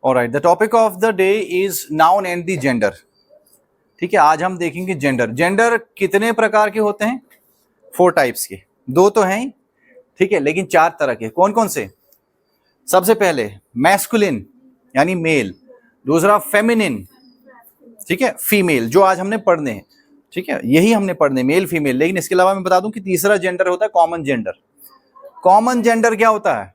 Alright, the topic of the day is noun and the gender. ठीक है, आज हम देखेंगे जेंडर। जेंडर कितने प्रकार के होते हैं? 4 टाइप्स के। 2 तो हैं ही, ठीक है, लेकिन 4 तरह के। कौन कौन से? सबसे पहले मैस्कुलिन यानी मेल, दूसरा फेमिनिन, ठीक है, फीमेल, जो आज हमने पढ़ने हैं, ठीक है, यही हमने पढ़ने, मेल फीमेल। लेकिन इसके अलावा मैं बता दूं कि तीसरा जेंडर होता है कॉमन जेंडर। कॉमन जेंडर क्या होता है?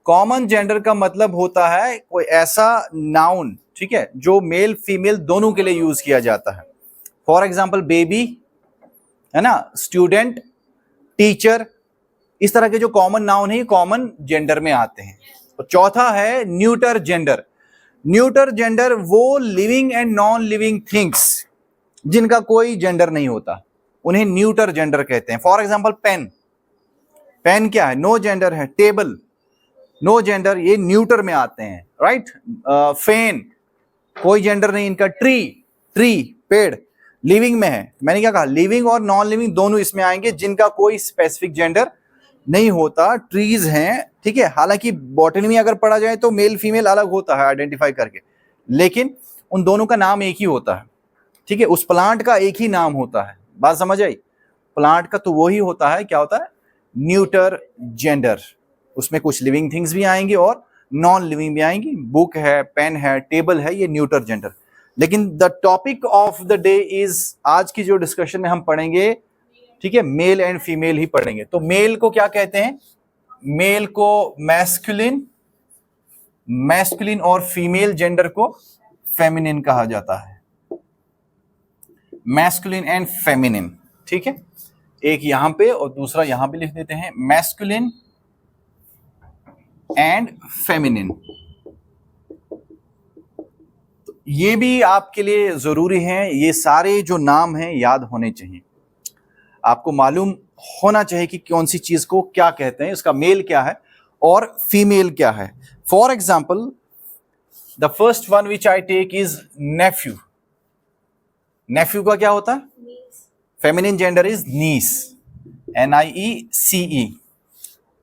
कॉमन जेंडर का मतलब होता है कोई ऐसा नाउन, ठीक है, जो मेल फीमेल दोनों के लिए यूज किया जाता है। फॉर एग्जाम्पल बेबी, है ना, स्टूडेंट, टीचर, इस तरह के जो कॉमन नाउन है ये कॉमन जेंडर में आते हैं। और चौथा है न्यूटर जेंडर। न्यूटर जेंडर वो living and non living things जिनका कोई जेंडर नहीं होता, उन्हें न्यूटर जेंडर कहते हैं। फॉर एग्जाम्पल पेन, पेन क्या है? नो जेंडर है। टेबल, नो जेंडर, ये न्यूटर में आते हैं, राइट। फैन, कोई जेंडर नहीं इनका। ट्री, ट्री पेड़, लिविंग में है। मैंने क्या कहा? लिविंग और नॉन लिविंग दोनों इसमें आएंगे, जिनका कोई स्पेसिफिक जेंडर नहीं होता, ट्रीज हैं, ठीक है। हालांकि बॉटनी में अगर पढ़ा जाए तो मेल फीमेल अलग होता है आइडेंटिफाई करके, लेकिन उन दोनों का नाम एक ही होता है, ठीक है। उस प्लांट का एक ही नाम होता है। बात समझ आई? प्लांट का तो वही होता है, क्या होता है? Neuter gender. उसमें कुछ लिविंग थिंग्स भी आएंगी और नॉन लिविंग भी आएंगी। बुक है, पेन है, टेबल है, ये न्यूटर जेंडर। लेकिन the topic of the day is, आज की जो डिस्कशन में हम पढ़ेंगे, ठीक है, मेल एंड फीमेल ही पढ़ेंगे। तो मेल को क्या कहते हैं? मेल को मैस्कुलिन, मैस्कुलिन, और फीमेल जेंडर को फेमिनिन कहा जाता है। मैस्कुलिन एंड फेमिनिन, ठीक है। एक यहां पे और दूसरा यहां पे लिख देते हैं, मैस्कुलिन एंड फेमिनिन। तो ये भी आपके लिए जरूरी है, ये सारे जो नाम हैं याद होने चाहिए। आपको मालूम होना चाहिए कि कौन सी चीज को क्या कहते हैं, इसका मेल क्या है और फीमेल क्या है। For example, the first one which I take is nephew. Nephew का क्या होता है? Feminine gender is niece, NIECE,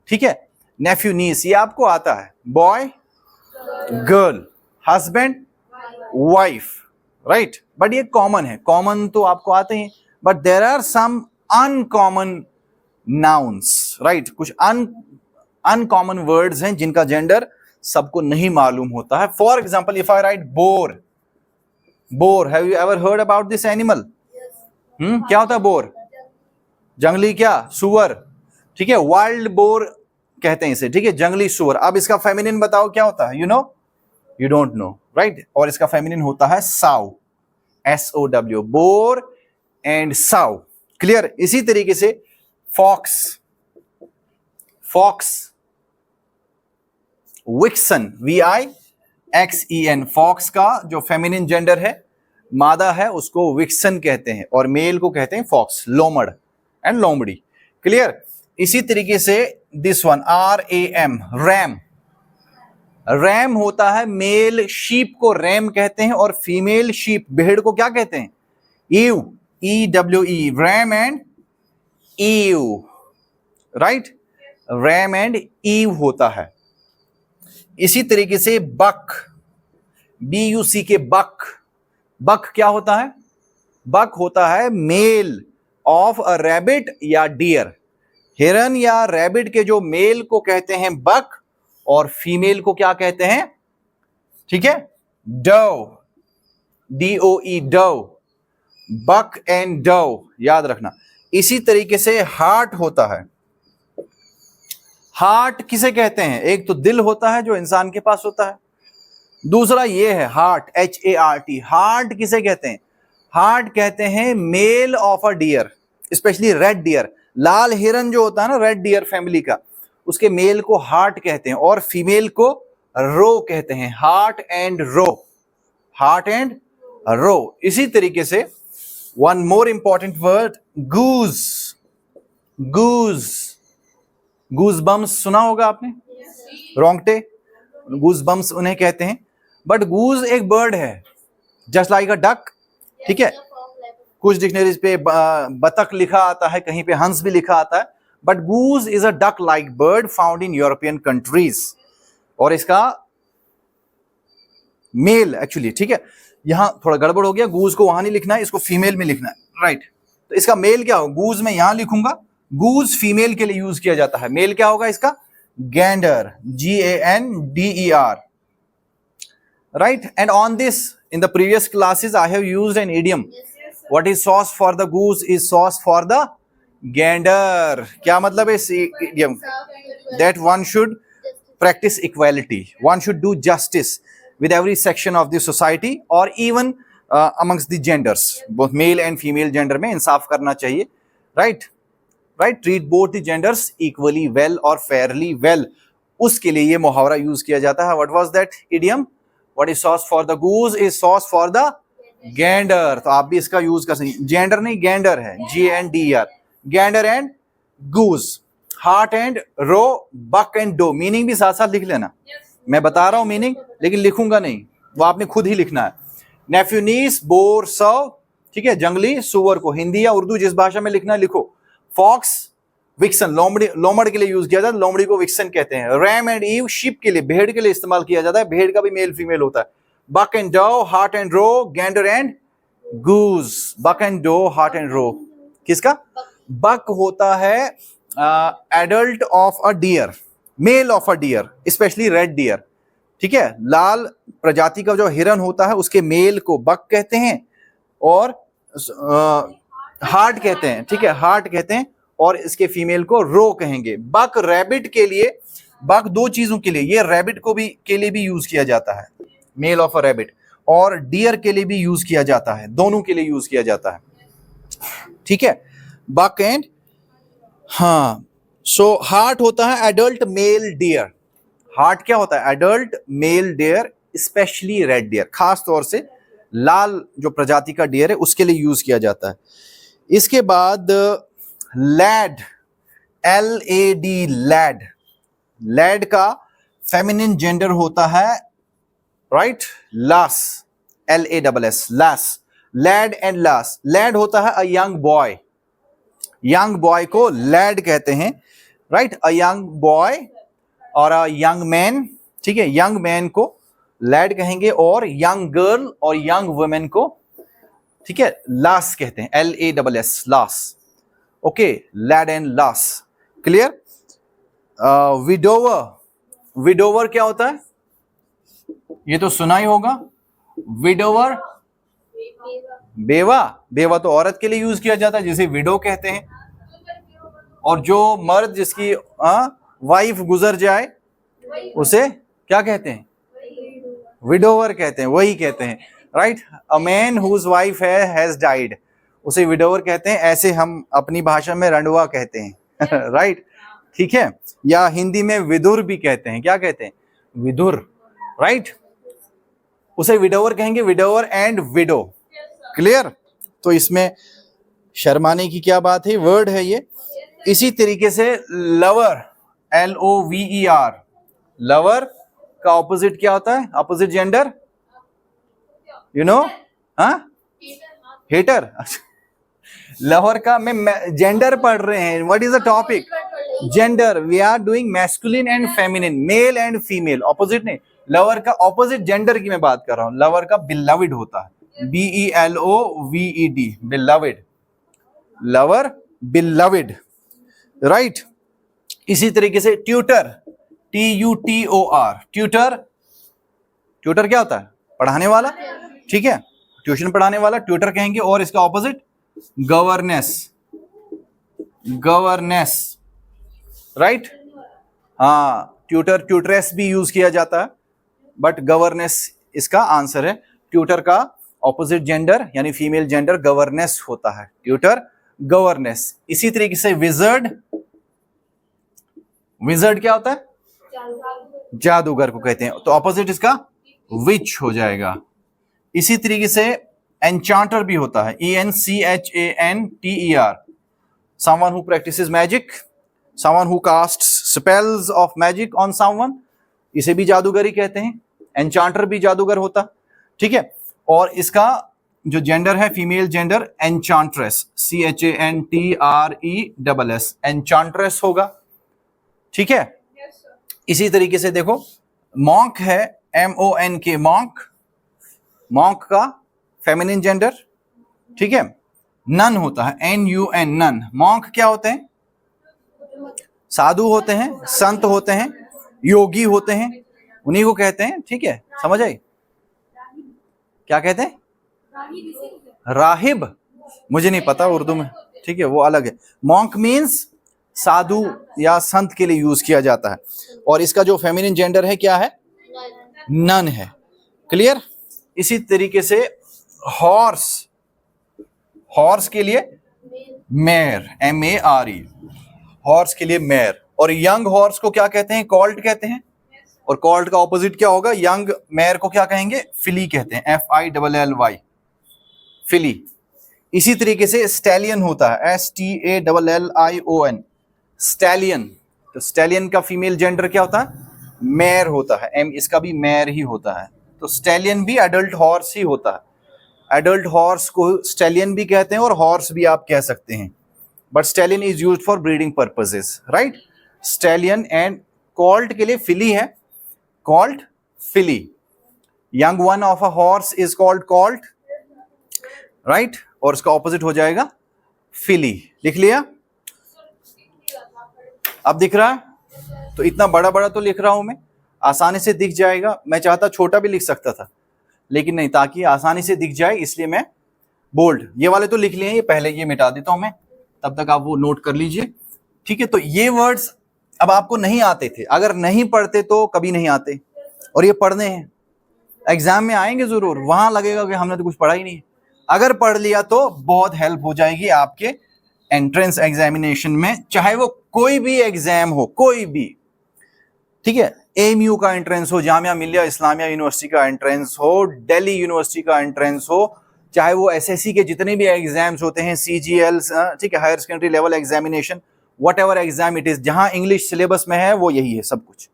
ठीक है। नेफ्यू, नीस, ये आपको आता है। Boy, girl, husband, wife, right. But ये कॉमन है, कॉमन तो आपको आते हैं, but there are some uncommon nouns, right. कुछ अनकॉमन वर्ड्स हैं जिनका जेंडर सबको नहीं मालूम होता है। For example, if I write bore, bore, have you ever heard about this animal? क्या होता है बोर? जंगली क्या? सुअर, ठीक है। वाइल्ड बोर कहते हैं इसे, ठीक है, जंगली सुअर। अब इसका फेमिनिन बताओ क्या होता है? You know? You don't know, right. और इसका फेमिनिन होता है sow, SOW, boar and sow. Clear? इसी तरीके से fox, fox, vixen, VIXEN, fox का जो फेमिनिन जेंडर है, मादा है, उसको विक्सन कहते हैं, और मेल को कहते हैं फॉक्स, लोमड़ एंड लोमड़ी। क्लियर? इसी तरीके से this one, RAM, RAM, RAM होता है मेल शीप को रैम कहते हैं, और फीमेल शीप, भेड़ को क्या कहते हैं? Ewe, EWE, ram and ewe, right. Ram and ewe होता है। इसी तरीके से बक, BUCK, बक, बक क्या होता है? बक होता है मेल ऑफ अ रैबिट या डियर। हिरन या रैबिट के जो मेल को कहते हैं बक, और फीमेल को क्या कहते हैं? ठीक है, doe, DOE, doe, buck and doe, याद रखना। इसी तरीके से हार्ट होता है। हार्ट किसे कहते हैं? एक तो दिल होता है जो इंसान के पास होता है, दूसरा ये है हार्ट, HART। हार्ट किसे कहते हैं? हार्ट कहते हैं male of a deer, specially red deer. लाल हिरन जो होता है ना, रेड डियर फैमिली का, उसके मेल को हार्ट कहते हैं, और फीमेल को रो कहते हैं। Hart and roe, hart and roe. इसी तरीके से one more important word, goose, goose, goose bumps सुना होगा आपने, रोंगटे, गूज बम्स उन्हें कहते हैं। बट गूज एक बर्ड है, जस्ट लाइक अ डक, ठीक है। कुछ डिक्शनरीज पे बतख लिखा आता है, कहीं पे हंस भी लिखा आता है, but goose is a duck like bird found in European countries. और इसका मेल एक्चुअली, ठीक है, यहां थोड़ा गड़बड़ हो गया, गूज को वहां नहीं लिखना है, इसको फीमेल में लिखना है, राइट। तो इसका मेल क्या होगा, गूज में यहां लिखूंगा, गूज फीमेल के लिए यूज किया जाता है, मेल क्या होगा इसका, Gander, GANDER, right? And on this, in the previous classes I have used an idiom. What is sauce for the goose is sauce for the gander. क्या मतलब है इस idiom? That one should practice equality, one should do justice with every section of the society or even amongst the genders, both male and female gender में इंसाफ करना चाहिए, right? Right? Treat both the genders equally well or fairly well. उसके लिए ये मुहावरा use किया जाता है. What was that idiom? What is sauce for the goose is sauce for the gander. तो आप भी इसका यूज कर सकते, जेंडर नहीं गैंडर है, GANDER, gander and goose, hart and roe, buck and doe. Meaning भी साथ साथ लिख लेना, मैं बता रहा हूं मीनिंग लेकिन लिखूंगा नहीं, वो आपने खुद ही लिखना है. नेफ्यू नीस बोर सव, ठीक है, जंगली सुअर को, हिंदी या उर्दू जिस भाषा में लिखना है लिखो. फॉक्स विक्सन, लोमड़ के लिए यूज किया जाता है, लोमड़ी को विक्सन कहते हैं. रैम एंड ईव, शिप के लिए, भेड़ के लिए इस्तेमाल किया जाता है, भेड़ का भी मेल फीमेल होता है. Buck and doe, hart and roe, gander and goose. Buck and doe, hart and roe, किसका? बक होता है adult of a deer, male of a deer, specially red deer, ठीक है. लाल प्रजाति का जो हिरन होता है उसके मेल को बक कहते हैं और हार्ट कहते हैं, ठीक है, हार्ट कहते हैं, और इसके फीमेल को रो कहेंगे. बक रैबिट के लिए, बक दो चीजों के लिए, ये रैबिट को भी के लिए भी यूज किया जाता है, मेल ऑफ अ रैबिट, और डियर के लिए भी यूज किया जाता है, दोनों के लिए यूज किया जाता है, ठीक है. बक एंड, हाँ, सो हार्ट होता है एडल्ट मेल डियर. हार्ट क्या होता है? Adult male deer, specially red deer, खास तौर से लाल जो प्रजाति का डियर है उसके लिए यूज किया जाता है. इसके बाद लैड, LAD, लैड. लैड का फेमिनिन जेंडर होता है, right, lass, LASS, lass. Lad and lass. Lad होता है a young boy, young boy को लैड कहते हैं, राइट, अ यंग बॉय और अ यंग मैन, ठीक है, यंग मैन को लैड कहेंगे और यंग गर्ल और यंग वुमेन को, ठीक है, लास कहते हैं, LASS, lass. Okay, lad and lass, clear. Widower, widower क्या होता है? ये तो सुना ही होगा. विडोवर, बेवा. बेवा तो औरत के लिए यूज किया जाता है जिसे विडो कहते हैं, और जो मर्द जिसकी वाइफ गुजर जाए उसे क्या कहते हैं? विडोवर कहते हैं, वही कहते हैं, right. A man whose wife has died, उसे विडोवर कहते हैं. ऐसे हम अपनी भाषा में रंडवा कहते हैं, राइट, ठीक है. या हिंदी में विदुर भी कहते हैं, क्या कहते हैं? विदुर, राइट. उसे विडोवर कहेंगे, विडोवर एंड विडो, क्लियर. तो इसमें शर्माने की क्या बात है, वर्ड है ये. इसी तरीके से लवर, LOVER, लवर का ऑपोजिट क्या होता है? ऑपोजिट जेंडर, यू नो, हाँ, हेटर. लवर का, मैं जेंडर पढ़ रहे हैं, what is the topic? Gender. We are doing masculine and feminine, male and female, opposite नहीं. लवर का ऑपोजिट जेंडर की मैं बात कर रहा हूं. लवर का बिलविड होता है, BELOVED, beloved, lover, beloved, right. इसी तरीके से ट्यूटर, TUTOR, ट्यूटर. ट्यूटर क्या होता है? पढ़ाने वाला, ठीक है, ट्यूशन पढ़ाने वाला, ट्यूटर कहेंगे. और इसका ऑपोजिट गवर्नेस, गवर्नेस, राइट. हाँ, ट्यूटर, ट्यूटरेस भी यूज किया जाता है, बट गवर्नेस इसका आंसर है. ट्यूटर का ऑपोजिट जेंडर यानी फीमेल जेंडर गवर्नेस होता है, ट्यूटर, गवर्नेस. इसी तरीके से विजर्ड, विजर्ड क्या होता है? जादूगर को कहते हैं, तो ऑपोजिट इसका विच हो जाएगा. इसी तरीके से एन्चांटर भी होता है, ENCHANTER, someone who practices magic, someone who casts spells of magic on someone, इसे भी जादूगर ही कहते हैं. एन्चांटर भी जादूगर होता, ठीक है. और इसका जो जेंडर है फीमेल जेंडर, एन्चांट्रेस, CHANTRESS, एन्चांट्रेस होगा, ठीक है. इसी तरीके से देखो, मॉन्क है, MONK, मॉन्क, मॉन्क का फेमिनिन जेंडर, ठीक है, नन होता है, NUN, नन। मॉन्क क्या होते हैं? साधु होते हैं, संत होते हैं, योगी होते हैं, उन्हीं को कहते हैं, ठीक है, समझ आई? क्या कहते हैं? राहिब, मुझे नहीं पता उर्दू में, ठीक है, वो अलग है। मॉन्क मीन्स साधु या संत के लिए यूज किया जाता है, और इसका जो फेमिनिन जेंडर है क्या है? नन है। क्लियर? इसी तरीके से हॉर्स, हॉर्स के लिए मेयर, MARE, हॉर्स के लिए मेयर। और यंग हॉर्स को क्या कहते हैं? कॉल्ट कहते हैं। और कॉल्ट का ऑपोजिट क्या होगा? यंग मेयर को क्या कहेंगे? फिली कहते हैं, FILLY, फिली। इसी तरीके से स्टैलियन होता है, STALLION, स्टैलियन। तो स्टैलियन का फीमेल जेंडर क्या होता है? मेयर होता है, इसका भी मेयर ही होता है। तो स्टैलियन भी एडल्ट हॉर्स ही होता है। एडल्ट हॉर्स को स्टैलियन भी कहते हैं और हॉर्स भी आप कह सकते हैं, but stallion is used for breeding purposes, right? Stallion. And colt के लिए फिली है, colt, filly. Young one of a horse is called colt, right? और उसका ऑपोजिट हो जाएगा फिली। लिख लिया? अब दिख रहा है? तो इतना बड़ा बड़ा तो लिख रहा हूं मैं, आसानी से दिख जाएगा। मैं चाहता छोटा भी लिख सकता था, लेकिन नहीं, ताकि आसानी से दिख जाए इसलिए मैं बोल्ड। ये वाले तो लिख लिए हैं, ये पहले ये मिटा देता हूं मैं, तब तक आप वो नोट कर लीजिए, ठीक है? तो ये वर्ड्स अब आपको नहीं आते थे, अगर नहीं पढ़ते तो कभी नहीं आते, और ये पढ़ने हैं, एग्जाम में आएंगे जरूर, वहां लगेगा कि हमने तो कुछ पढ़ा ही नहीं। अगर पढ़ लिया तो बहुत हेल्प हो जाएगी आपके एंट्रेंस एग्जामिनेशन में, चाहे वो कोई भी एग्जाम हो, कोई भी, ठीक है? AMU का एंट्रेंस हो, जामिया मिलिया इस्लामिया यूनिवर्सिटी का एंट्रेंस हो, दिल्ली यूनिवर्सिटी का एंट्रेंस हो, चाहे वो SSC के जितने भी एग्जाम्स होते हैं, CGL, ठीक है, higher secondary level examination, whatever exam it is, जहां इंग्लिश सिलेबस में है वो यही है सब कुछ,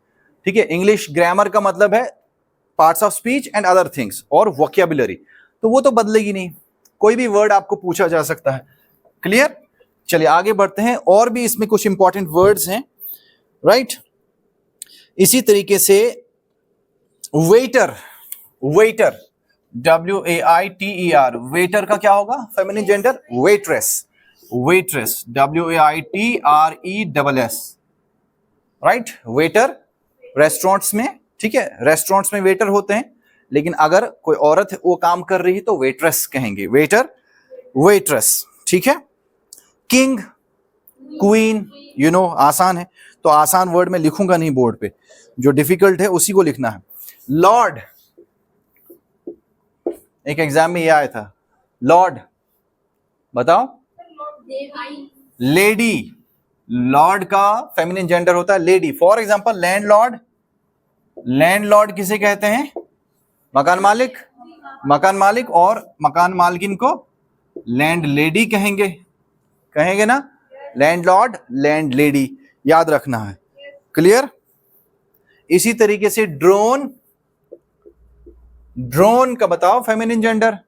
ठीक है? इंग्लिश ग्रामर का मतलब है parts of speech and other things, और वोकैबुलरी, तो वो तो बदलेगी नहीं, कोई भी वर्ड आपको पूछा जा सकता है। क्लियर? चलिए आगे बढ़ते हैं, और भी इसमें कुछ इंपॉर्टेंट वर्ड्स हैं, राइट? इसी तरीके से वेटर, वेटर, WAITER, वेटर का क्या होगा feminine gender? Waitress, waitress, WAITRESS, right? Waiter restaurants में, ठीक है, रेस्टोरेंट्स में वेटर होते हैं, लेकिन अगर कोई औरत वो काम कर रही है तो वेट्रेस कहेंगे, वेटर, वेट्रेस, ठीक है? किंग, क्वीन, यू नो, आसान है, तो आसान वर्ड में लिखूंगा नहीं बोर्ड पे, जो डिफिकल्ट है उसी को लिखना है। लॉर्ड, एक एग्जाम में ये आया था, लॉर्ड, बताओ? लेडी, लॉर्ड का फेमिनिन जेंडर होता है lady. For example landlord, landlord किसे कहते हैं? मकान मालिक, मकान मालिक, और मकान मालकिन को लैंड लेडी कहेंगे, कहेंगे ना? लैंडलॉर्ड, लैंड लेडी, याद रखना है। क्लियर? इसी तरीके से ड्रोन, ड्रोन का बताओ फेमिनिन जेंडर?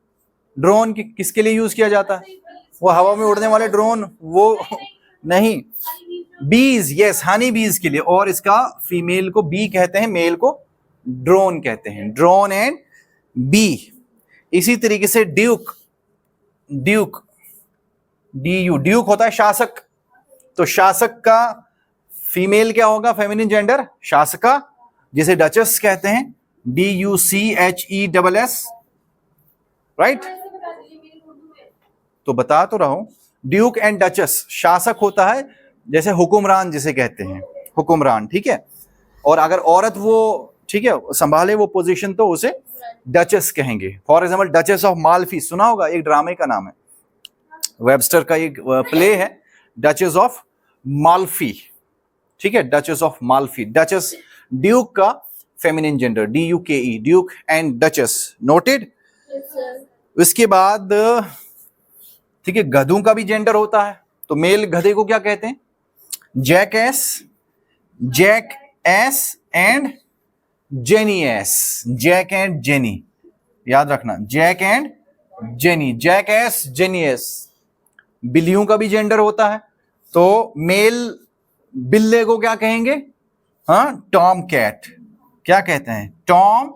ड्रोन किसके लिए यूज किया जाता है? वो हवा में उड़ने वाले ड्रोन, वो नहीं। बीज, यस, हनी बीज के लिए, और इसका फीमेल को बी कहते हैं, मेल को ड्रोन कहते हैं, ड्रोन एंड बी। इसी तरीके से ड्यूक, ड्यूक, DU, ड्यूक होता है शासक, तो शासक का फीमेल क्या होगा फेमिनिन जेंडर? शासका, जिसे डचेस कहते हैं, DUCHESS, राइट? तो बता तो रहा हूं, ड्यूक एंड डचेस, शासक होता है, जैसे हुकुमरान जिसे कहते हैं, हुकुमरान, ठीक है? और अगर औरत वो, ठीक है, संभाले वो पोजीशन तो उसे डचेस कहेंगे। For example duchess of Malfi, सुना होगा, एक ड्रामे का नाम है, वेबस्टर का एक प्ले है, डचेस ऑफ माल्फी, ठीक है, duchess of Malfi, duchess. Duke का feminine gender DUKE, duke and duchess, noted? इसके बाद, ठीक है, गधों का भी जेंडर होता है, तो मेल गधे को क्या कहते हैं? Jackass, jack ass and jenny ass, jack and jenny, याद रखना, jack and jenny, jack ass, jenny ass. बिल्लियों का भी जेंडर होता है, तो मेल बिल्ले को क्या कहेंगे? हाँ, टॉम कैट, क्या कहते हैं? टॉम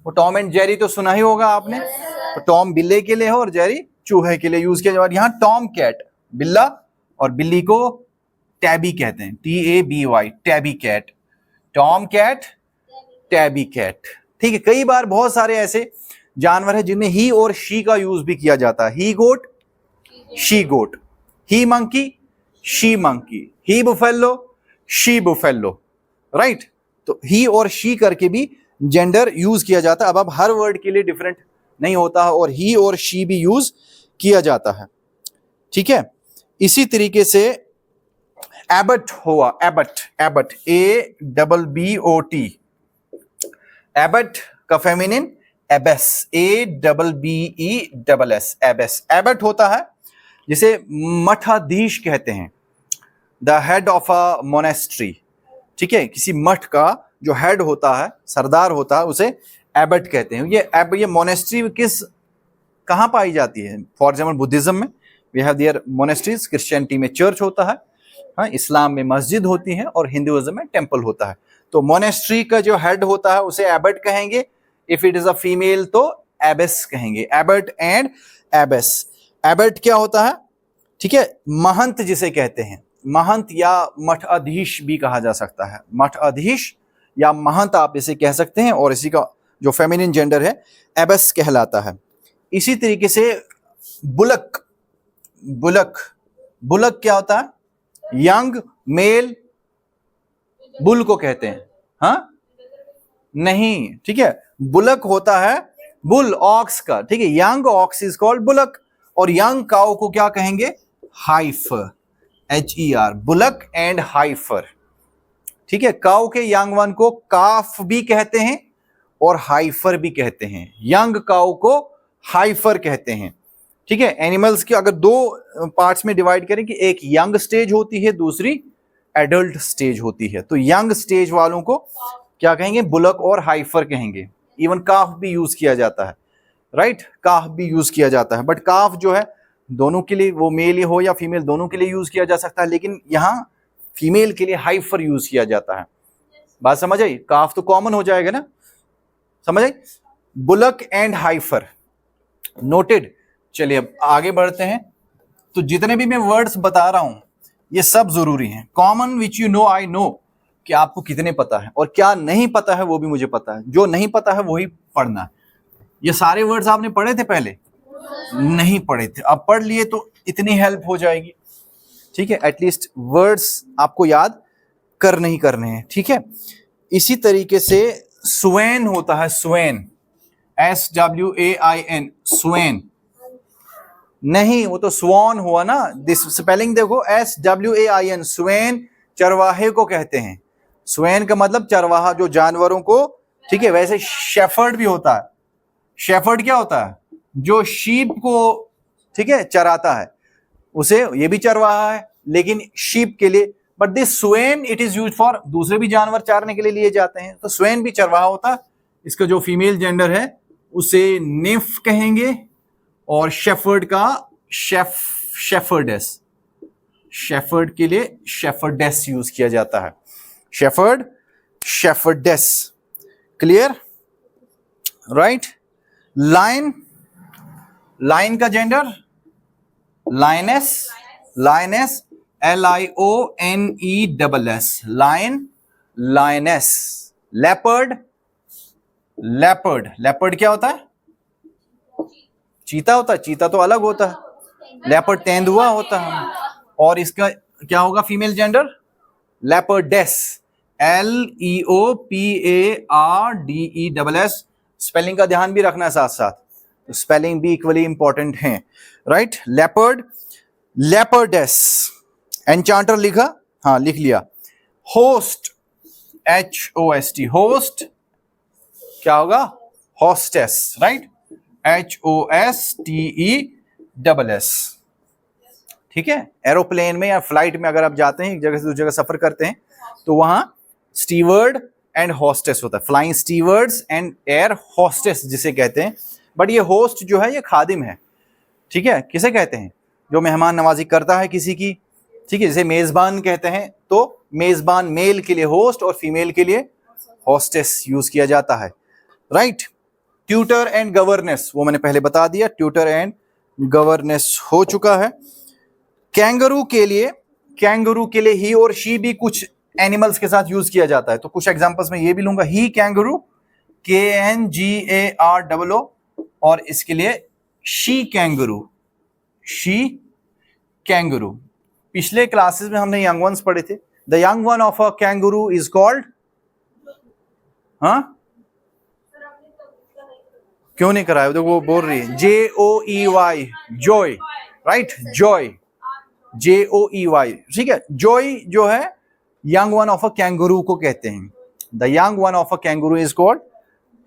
वो टॉम एंड जेरी तो सुना ही होगा आपने। तो टॉम बिल्ले के लिए है और जेरी चूहे के लिए यूज किया जाता है। यहाँ टॉम कैट बिल्ला और बिल्ली को टैबी कहते हैं, TABY, tabby cat, tom cat, tabby cat. ठीक है, कई बार बहुत सारे ऐसे जानवर है जिनमें ही और शी का यूज भी किया जाता है। He goat, she goat, he monkey, she monkey, he buffalo, she buffalo, right. तो ही और शी करके भी जेंडर यूज किया जाता है। अब हर वर्ड के लिए डिफरेंट नहीं होता है और ही और शी भी यूज किया जाता है। ठीक है, इसी तरीके से एबट हुआ, एबट, एबट, ABBOT, एबट का feminine Abyss, ABBESS, Abyss. Abbott होता है जिसे मठाधीश कहते हैं, the head of a monastery. ठीक है, किसी मठ का जो हेड होता है, सरदार होता है, उसे एबट कहते हैं। ये मोनेस्ट्री कहाँ पाई जाती है? फॉर एग्जाम्पल बुद्धिज्म में we have there monasteries, Christianity में चर्च होता है, हाँ, इस्लाम में मस्जिद होती है और हिंदुइज्म में टेम्पल होता है। तो मोनेस्ट्री का जो हेड होता है उसे एबट कहेंगे। If it is a female तो एबेस कहेंगे, एबट एंड एबेस। एबट क्या होता है? ठीक है, महंत जिसे कहते हैं, महंत या मठाधीश भी कहा जा सकता है, मठाधीश या महंत आप इसे कह सकते हैं, और इसी का जो फेमिनिन जेंडर है एबेस कहलाता है। इसी तरीके से बुलक, बुलक, बुलक क्या होता है? यंग मेल बुल को कहते हैं, हाँ नहीं, ठीक है, बुलक होता है बुल ऑक्स का, ठीक है, young ox is called bullock. और यंग काउ को क्या कहेंगे? Heifer, HER, bullock and heifer. ठीक है, काउ के यंग वन को काफ भी कहते हैं और हाइफर भी कहते हैं, यंग काउ को हाइफर कहते हैं। ठीक है, एनिमल्स के अगर दो पार्ट्स में डिवाइड करें कि एक यंग स्टेज होती है, दूसरी एडल्ट स्टेज होती है, तो यंग स्टेज वालों को क्या कहेंगे? बुलक और हाइफर कहेंगे। इवन काफ भी यूज किया जाता है, राइट, काफ भी यूज किया जाता है, बट काफ जो है दोनों के लिए, वो मेल हो या फीमेल दोनों के लिए यूज किया जा सकता है, लेकिन यहां फीमेल के लिए हाइफर यूज किया जाता है। बात समझ आई? काफ तो कॉमन हो जाएगा ना, समझ आई? Bullock and heifer, noted. चलिए अब आगे बढ़ते हैं। तो जितने भी मैं वर्ड्स बता रहा हूं ये सब जरूरी हैं, common which you know I know, कि आपको कितने पता है और क्या नहीं पता है वो भी मुझे पता है। जो नहीं पता है वही पढ़ना है। ये सारे वर्ड्स आपने पढ़े थे पहले? नहीं पढ़े थे, अब पढ़ लिए तो इतनी हेल्प हो जाएगी। ठीक है, एटलीस्ट वर्ड्स आपको याद करने ही करने हैं। ठीक है, इसी तरीके से स्वेन होता है, स्वेन, SWAIN, स्वेन नहीं, वो तो स्वॉन हुआ ना, दिस स्पेलिंग देखो, SWAIN, स्वेन चरवाहे को कहते हैं। स्वेन का मतलब चरवाहा, जो जानवरों को, ठीक है, वैसे शेफर्ड भी होता है। शेफर्ड क्या होता है? जो शीप को, ठीक है, चराता है, उसे, ये भी चरवाहा है लेकिन शीप के लिए। But this Sven it is use for, दूसरे भी जानवर चारने के लिए लिए जाते हैं, तो स्वेन भी चरवाहा होता है। इसका जो फीमेल जेंडर है उसे निम्फ कहेंगे और शेफर्ड का शेफर्डेस, शेफर्ड के लिए शेफर्डेस यूज किया जाता है, shepherd, shepherdess. Clear, right. Lion, lion का gender lioness, lioness, LIONESS, lion, lioness. Leopard, leopard, leopard क्या होता है? चीता होता है, चीता तो अलग होता है, लेपर्ड तेंदुआ होता है। और इसका क्या होगा फीमेल जेंडर? लेपर्डेस, LEOPARDESS। स्पेलिंग का ध्यान भी रखना है साथ साथ, तो स्पेलिंग भी इक्वली इंपॉर्टेंट है, राइट। लेपर्ड, लेपर्डेस। एन्चांटर लिखा? हाँ लिख लिया। होस्ट, HOST, होस्ट क्या होगा? Hostess, right, HOSTESS। ठीक है, एरोप्लेन में या फ्लाइट में अगर आप जाते हैं, एक जगह से दूसरी जगह सफर करते हैं, तो वहां स्टीवर्ड एंड हॉस्टेस होता है, flying stewards and air hostess जिसे कहते हैं। बट ये होस्ट जो है ये खादिम है, ठीक है, किसे कहते हैं? जो मेहमान नवाजी करता है किसी की, ठीक है, जैसे मेजबान कहते हैं, तो मेजबान मेल के लिए होस्ट और फीमेल के लिए हॉस्टेस यूज किया जाता है, राइट। ट्यूटर एंड गवर्नेस, वो मैंने पहले बता दिया, ट्यूटर एंड गवर्नेस हो चुका है। कैंगरू के लिए ही और शी भी कुछ एनिमल्स के साथ यूज किया जाता है, तो कुछ एग्जांपल्स में ये भी लूंगा, ही कैंगरू, KNGAROO, और इसके लिए शी कैंगरू। पिछले क्लासेस में हमने यंग वंस पढ़े थे। The young one of a kangaroo is called, हाँ क्यों नहीं कराया, देखो वो बोल रही है JOEY, Joy, right, Joy, JOEY, ठीक है। जॉय जो है young one of a kangaroo को कहते हैं, the young one of a kangaroo is called,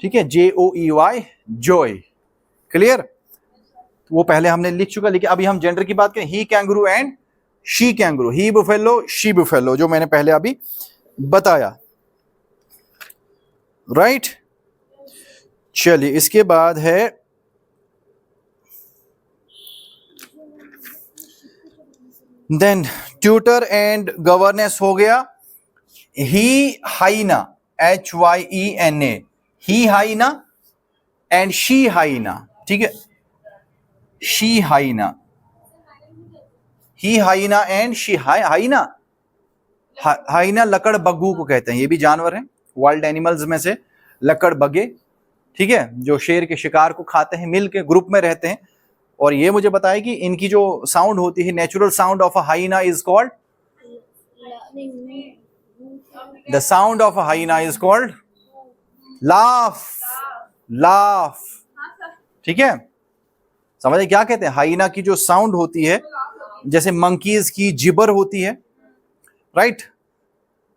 ठीक है, JOEY, जॉय, क्लियर। वो पहले हमने लिख चुका, लेकिन अभी हम जेंडर की बात करें, he kangaroo and she kangaroo, he buffalo, she buffalo, जो मैंने पहले अभी बताया, राइट। चलिए इसके बाद है देन ट्यूटर एंड गवर्नेंस हो गया। He hyena, HYENA, he hyena and she hyena, ठीक है, she hyena, he hyena and she hyena. Hyena लकड़ बग्गू को कहते हैं, ये भी जानवर हैं वाइल्ड एनिमल्स में से, लकड़ बगे, ठीक है, जो शेर के शिकार को खाते हैं, मिल के ग्रुप में रहते हैं। और ये मुझे बताया कि इनकी जो साउंड होती है, natural sound of a hyena is called, the sound of a hyena is called laugh, laugh, ठीक है। समझे क्या कहते हैं, हाइना की जो साउंड होती है, जैसे मंकीज की जिबर होती है, राइट,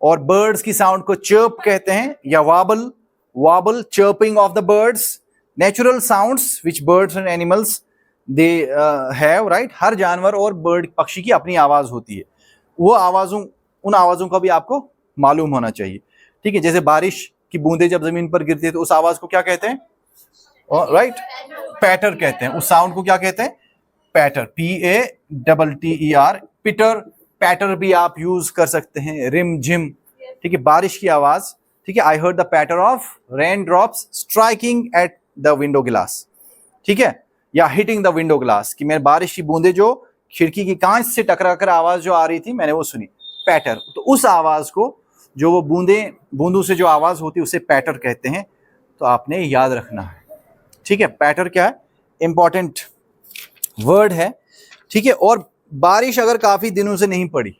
और बर्ड्स की साउंड को चर्प कहते हैं, या warble, warble, chirping of the birds, natural sounds which birds and animals they have, right. हर जानवर और बर्ड, पक्षी की अपनी आवाज होती है, वो आवाजों, उन आवाजों का भी आपको मालूम होना चाहिए, ठीक है। जैसे बारिश की बूंदें जब जमीन पर गिरती है तो उस आवाज को क्या कहते हैं, राइट, पैटर कहते हैं, उस साउंड को क्या कहते हैं, पैटर, PATTER, पिटर, पैटर भी आप यूज कर सकते हैं, रिम झिम, ठीक है, बारिश की आवाज, ठीक है। I heard the patter of rain drops striking at the window glass, ठीक है, या हिटिंग द विंडो ग्लास, कि मैं बारिश की बूंदे जो खिड़की की कांच से टकराकर आवाज जो आ रही थी मैंने वो सुनी, पैटर। तो उस आवाज को, जो वो बूंदों से जो आवाज होती है, उसे पैटर कहते हैं, तो आपने याद रखना है, ठीक है। पैटर क्या है, इंपॉर्टेंट वर्ड है, ठीक है। और बारिश अगर काफी दिनों से नहीं पड़ी,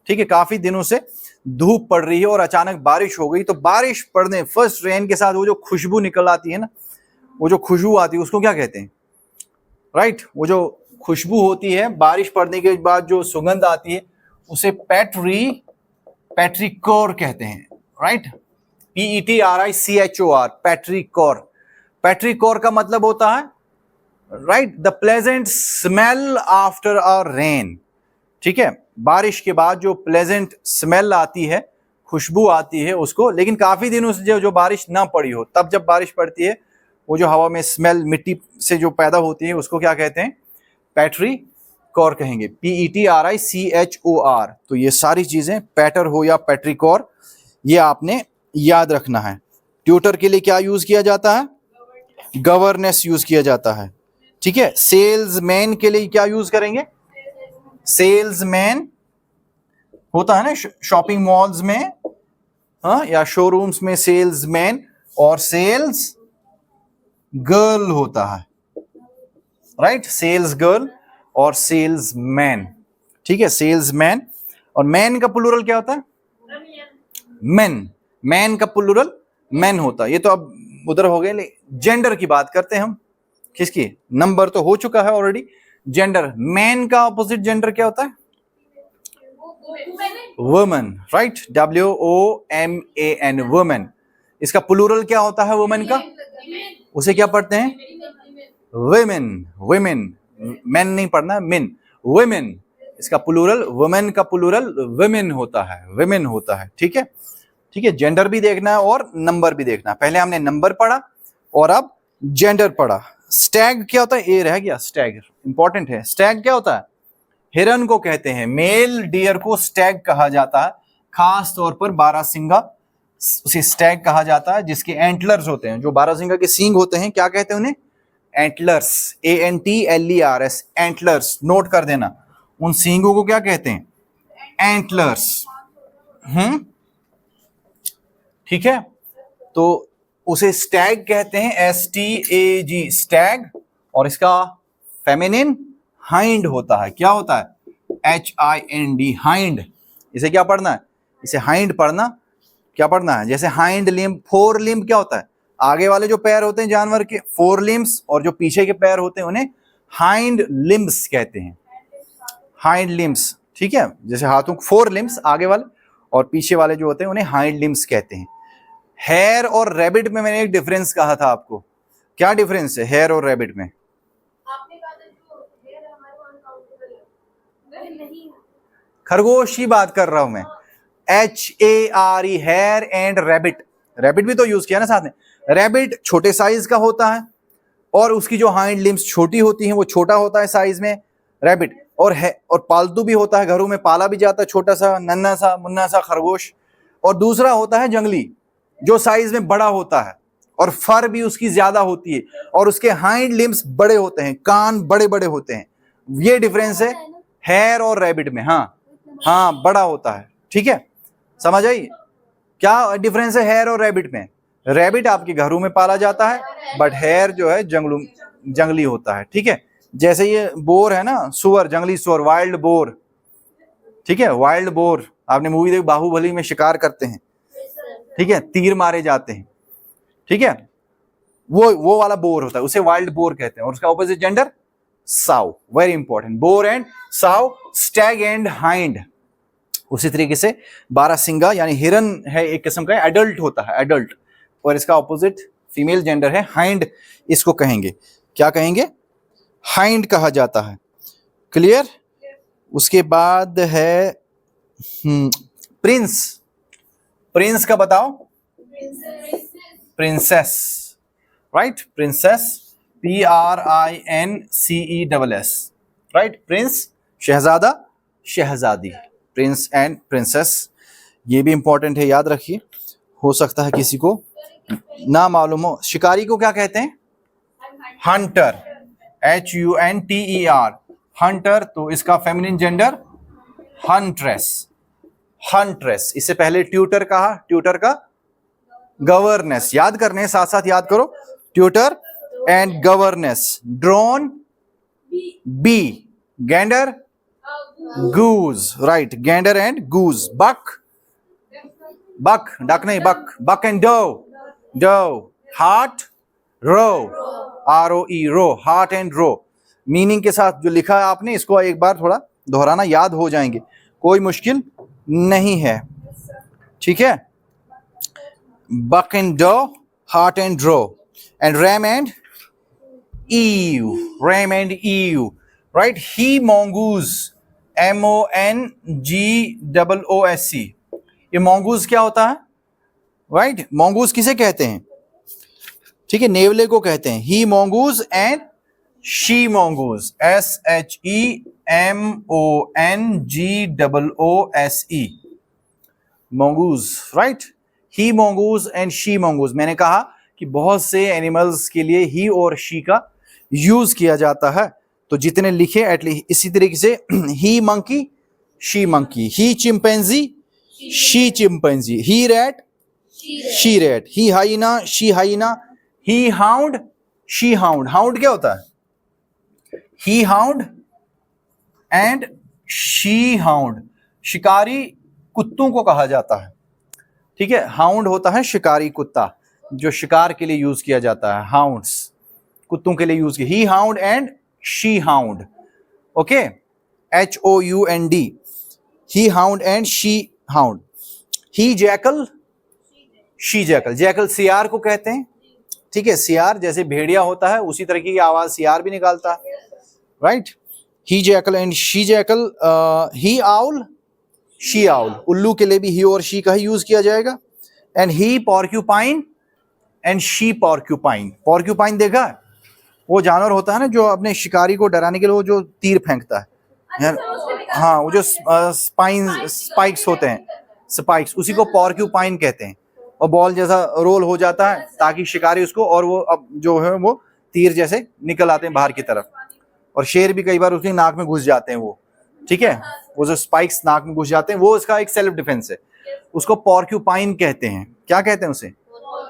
ठीक है, काफी दिनों से धूप पड़ रही है और अचानक बारिश हो गई, तो बारिश पड़ने, फर्स्ट रेन के साथ वो जो खुशबू निकल आती है ना, वो जो खुशबू आती है उसको क्या कहते हैं, राइट, वो जो खुशबू होती है बारिश पड़ने के बाद जो सुगंध आती है, उसे पैट्रिकोर कहते हैं, राइट, PETRICHOR, पैट्रिकोर। पैट्रिकोर का मतलब होता है, right, the pleasant smell after a rain, ठीक है, बारिश के बाद जो प्लेजेंट स्मेल आती है, खुशबू आती है उसको, लेकिन काफी दिनों से जो बारिश ना पड़ी हो, तब जब बारिश पड़ती है, वो जो हवा में स्मेल मिट्टी से जो पैदा होती है, उसको क्या कहते हैं, पैट्रिकोर कहेंगे, PETRICHOR। तो ये सारी चीजें, पैटर हो या पैट्रिकोर, ये आपने याद रखना है। ट्यूटर के लिए क्या यूज किया जाता है, गवर्नेंस यूज किया जाता है, ठीक है। सेल्समैन के लिए क्या यूज करेंगे, सेल्समैन होता है ना शॉपिंग मॉल्स में, हाँ, या शोरूम्स में सेल्समैन, और सेल्स गर्ल होता है, राइट, सेल्स गर्ल और सेल्समैन, ठीक है, सेल्समैन। और मैन का प्लूरल क्या होता है, मैन, मैन का प्लूरल मैन होता है। ये तो अब उधर हो गए, जेंडर की बात करते हैं हम, किसकी, नंबर तो हो चुका है ऑलरेडी, जेंडर। मैन का ऑपोजिट जेंडर क्या होता है, वुमन, राइट, WOMAN, वुमन। इसका प्लूरल क्या होता है वुमन का, उसे क्या पढ़ते हैं, women, women, men नहीं पढ़ना, men, women। इसका प्लूरल, वुमेन का प्लूरल women होता है, women होता है, ठीक है, ठीक है। जेंडर भी देखना है और नंबर भी देखना है। पहले हमने नंबर पढ़ा और अब जेंडर पढ़ा। स्टैग क्या होता है, ये रह गया, स्टैग इंपॉर्टेंट है। स्टैग क्या होता है, हिरन को कहते हैं, मेल डियर को स्टैग कहा जाता है, खास तौर पर बारहसिंगा उसे स्टैग कहा जाता है, जिसके एंटलर्स होते हैं, जो बारहसिंगा के सींग होते हैं, क्या कहते हैं उन्हें? Antlers, ANTLERS, antlers. नोट कर देना, उन सींगों को क्या कहते हैं? एंटलर्स। ठीक है, तो उसे स्टैग कहते हैं, STAG, स्टैग। और इसका फेमिनिन हाइंड होता है। क्या होता है? HIND, hind. इसे क्या पढ़ना है? इसे हाइंड पढ़ना। क्या पढ़ना है? जैसे हाइंड लिम्ब, फोर लिम्ब क्या होता है? आगे वाले जो पैर होते हैं जानवर के, फोर लिम्ब्स, और जो पीछे के पैर होते हैं उन्हें हाइंड लिम्ब्स कहते हैं। हाइंड लिम्ब्स, ठीक है। जैसे हाथों के फोर लिम्ब्स आगे वाले, और पीछे वाले जो होते हैं उन्हें हाइंड लिम्ब्स कहते हैं। हेयर और रैबिट में मैंने एक डिफरेंस कहा था आपको। क्या डिफरेंस है हेयर और रैबिट में? खरगोश की बात कर रहा हूं मैं। HARE, hare and rabbit. Rabbit भी तो यूज किया ना साथ में। रैबिट छोटे साइज का होता है, और उसकी जो हाइंड लिम्स छोटी होती हैं, वो छोटा होता है साइज में रैबिट। और पालतू भी होता है, घरों में पाला भी जाता है, छोटा सा नन्ना सा मुन्ना सा खरगोश। और दूसरा होता है जंगली, जो साइज में बड़ा होता है, और फर भी उसकी ज्यादा होती है, और उसके हाइंड लिम्स बड़े होते हैं, कान बड़े बड़े होते हैं। ये डिफरेंस है हेयर और रैबिट में। हाँ, बड़ा होता है। ठीक है, समझ आई? क्या डिफरेंस है हेयर और रैबिट में? रैबिट आपके घरों में पाला जाता है, बट हेयर जो है जंगली होता है। ठीक है, जैसे ये बोर है ना, सुअर, जंगली सुअर, वाइल्ड बोर। ठीक है, वाइल्ड बोर, आपने मूवी देखी बाहुबली में, शिकार करते हैं। ठीक है, तीर मारे जाते हैं। ठीक है, वो वाला बोर होता है, उसे वाइल्ड बोर कहते हैं। और उसका ऑपोजिट जेंडर साउ। वेरी इंपॉर्टेंट, बोर एंड साउ, स्टैग एंड हाइंड। उसी तरीके से बारहसिंगा यानी हिरन है, एक किस्म का एडल्ट होता है, एडल्ट। और इसका ऑपोजिट फीमेल जेंडर है हाइंड, इसको कहेंगे, क्या कहेंगे? हाइंड कहा जाता है। क्लियर? उसके बाद है प्रिंस। प्रिंस का बताओ? Princess, right? Princess, PRINCESS, right? Prince, शहजादा, शहजादी। प्रिंस एंड प्रिंसेस, ये भी इंपॉर्टेंट है, याद रखिए। हो सकता है किसी को ना मालूम हो। शिकारी को क्या कहते हैं? Hunter, HUNTER, Hunter. तो इसका फेमिनिन जेंडर हंट्रेस, हंट्रेस। इससे पहले ट्यूटर कहा, ट्यूटर का गवर्नेस। याद करने, साथ साथ याद करो, tutor and governess. Drone, bee. Gander, goose, right? Gander and goose. Buck, buck, duck नहीं, buck. Buck and doe, doe. Hart, roe, ROE, roe. Hart and roe, meaning के साथ जो लिखा है आपने, इसको एक बार थोड़ा दोहराना, याद हो जाएंगे, कोई मुश्किल नहीं है। ठीक है, buck and doe, hart and roe, and ram and eve, ram and ewe, right? He mongoose, MONGOOSE। ये mongoose क्या होता है? राइट? mongoose किसे कहते हैं? ठीक है, नेवले को कहते हैं। ही mongoose and she mongoose, SHEMONGOOSE, mongoose, right? He mongoose and she mongoose। मैंने कहा कि बहुत से एनिमल्स के लिए ही और शी का यूज किया जाता है, तो जितने लिखे एटलीस्ट इसी तरीके से, he monkey, she monkey, he chimpanzee, she chimpanzee, he rat, she rat, he hyena, she hyena, he hound, she hound. Hound क्या होता है? He hound and she hound, शिकारी कुत्तों को कहा जाता है। ठीक है, हाउंड होता है शिकारी कुत्ता, जो शिकार के लिए यूज किया जाता है। हाउंड्स कुत्तों के लिए यूज किया। He hound and she hound, okay? HOUND, he hound and she hound. He jackal, she jackal. Jackal सियार को कहते हैं। ठीक है, सियार जैसे भेड़िया होता है, उसी तरह की आवाज सियार भी निकालता है, right? He jackal and she jackal. He owl, she owl. उल्लू के लिए भी ही और शी का ही यूज किया जाएगा। And he porcupine and she porcupine. Porcupine देखा है? वो जानवर होता है ना जो अपने शिकारी को डराने के लिए वो जो तीर फेंकता है। हाँ, वो जो स्पाइक्स होते हैं, स्पाइक्स, उसी को पॉर्क्यूपाइन कहते हैं। और बॉल जैसा रोल हो जाता है ताकि शिकारी उसको, और वो अब जो है वो तीर जैसे निकल आते हैं बाहर की तरफ। और शेर भी कई बार उसकी नाक में घुस जाते हैं वो, ठीक है, वो जो स्पाइक्स नाक में घुस जाते हैं वो इसका एक सेल्फ डिफेंस है। उसको पॉर्क्यूपाइन कहते हैं। क्या कहते हैं उसे?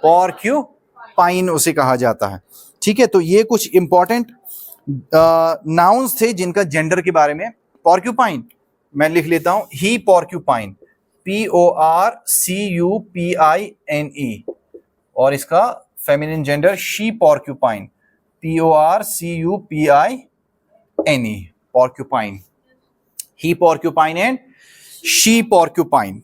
पॉर्क्यूपाइन उसे कहा जाता है। ठीक है, तो ये कुछ इंपॉर्टेंट नाउन्स थे जिनका जेंडर के बारे में। पॉर्क्यूपाइन मैं लिख लेता हूं, ही पॉर्क्यूपाइन, PORCUPINE, और इसका feminine gender she porcupine, PORCUPINE, porcupine, he porcupine and she porcupine.